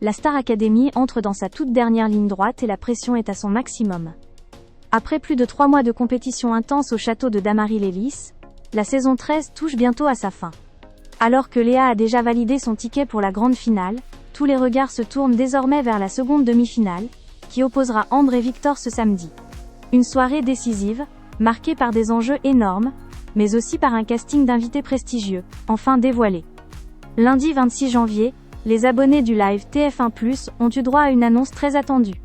la Star Academy entre dans sa toute dernière ligne droite et la pression est à son maximum. Après plus de 3 mois de compétition intense au château de Dammarie-les-Lys, la saison 13 touche bientôt à sa fin. Alors que Léa a déjà validé son ticket pour la grande finale, tous les regards se tournent désormais vers la seconde demi-finale, qui opposera Ambre et Victor ce samedi. Une soirée décisive, marquée par des enjeux énormes, mais aussi par un casting d'invités prestigieux, enfin dévoilé. Lundi 26 janvier, les abonnés du live TF1+, ont eu droit à une annonce très attendue.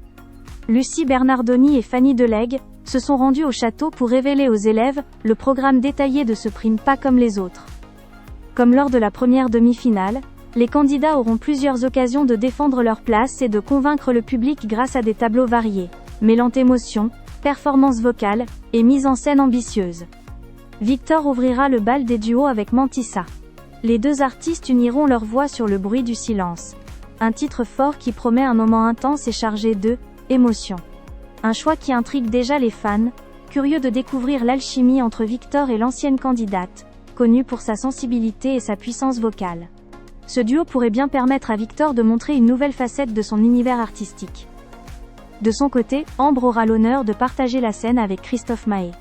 Lucie Bernardoni et Fanny Delègue se sont rendues au château pour révéler aux élèves le programme détaillé de ce prime pas comme les autres. Comme lors de la première demi-finale, les candidats auront plusieurs occasions de défendre leur place et de convaincre le public grâce à des tableaux variés, mêlant émotion, performance vocale, et mise en scène ambitieuse. Victor ouvrira le bal des duos avec Mantissa. Les deux artistes uniront leurs voix sur Le bruit du silence. Un titre fort qui promet un moment intense et chargé de émotion. Un choix qui intrigue déjà les fans, curieux de découvrir l'alchimie entre Victor et l'ancienne candidate, connue pour sa sensibilité et sa puissance vocale. Ce duo pourrait bien permettre à Victor de montrer une nouvelle facette de son univers artistique. De son côté, Ambre aura l'honneur de partager la scène avec Christophe Maé.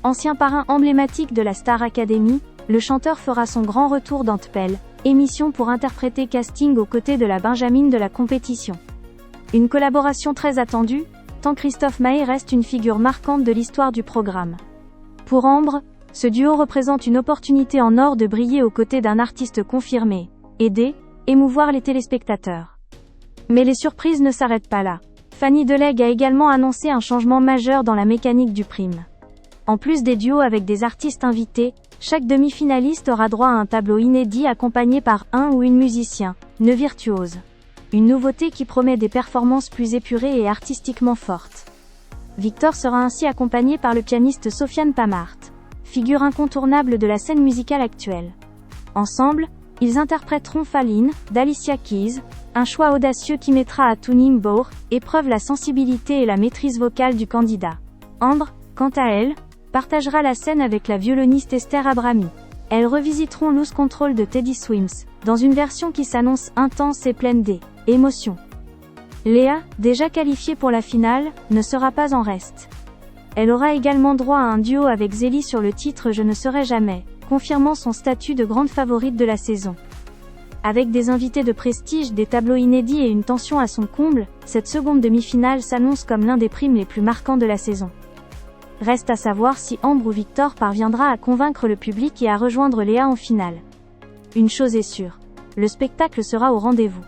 Ancien parrain emblématique de la Star Academy, le chanteur fera son grand retour dans T'Pelle, émission pour interpréter casting aux côtés de la Benjamine de la compétition. Une collaboration très attendue, tant Christophe Maé reste une figure marquante de l'histoire du programme. Pour Ambre, ce duo représente une opportunité en or de briller aux côtés d'un artiste confirmé, aider, émouvoir les téléspectateurs. Mais les surprises ne s'arrêtent pas là. Fanny Delègue a également annoncé un changement majeur dans la mécanique du prime. En plus des duos avec des artistes invités, chaque demi-finaliste aura droit à un tableau inédit accompagné par un ou une musicien, ne virtuose. Une nouveauté qui promet des performances plus épurées et artistiquement fortes. Victor sera ainsi accompagné par le pianiste Sofiane Pamart, figure incontournable de la scène musicale actuelle. Ensemble, ils interpréteront Falling, d'Alicia Keys, un choix audacieux qui mettra à tout niveau épreuve la sensibilité et la maîtrise vocale du candidat. Ambre, quant à elle, partagera la scène avec la violoniste Esther Abrami. Elles revisiteront Lose Control de Teddy Swims, dans une version qui s'annonce intense et pleine d'émotions. Léa, déjà qualifiée pour la finale, ne sera pas en reste. Elle aura également droit à un duo avec Zélie sur le titre Je ne serai jamais, confirmant son statut de grande favorite de la saison. Avec des invités de prestige, des tableaux inédits et une tension à son comble, cette seconde demi-finale s'annonce comme l'un des primes les plus marquants de la saison. Reste à savoir si Ambre ou Victor parviendra à convaincre le public et à rejoindre Léa en finale. Une chose est sûre, le spectacle sera au rendez-vous.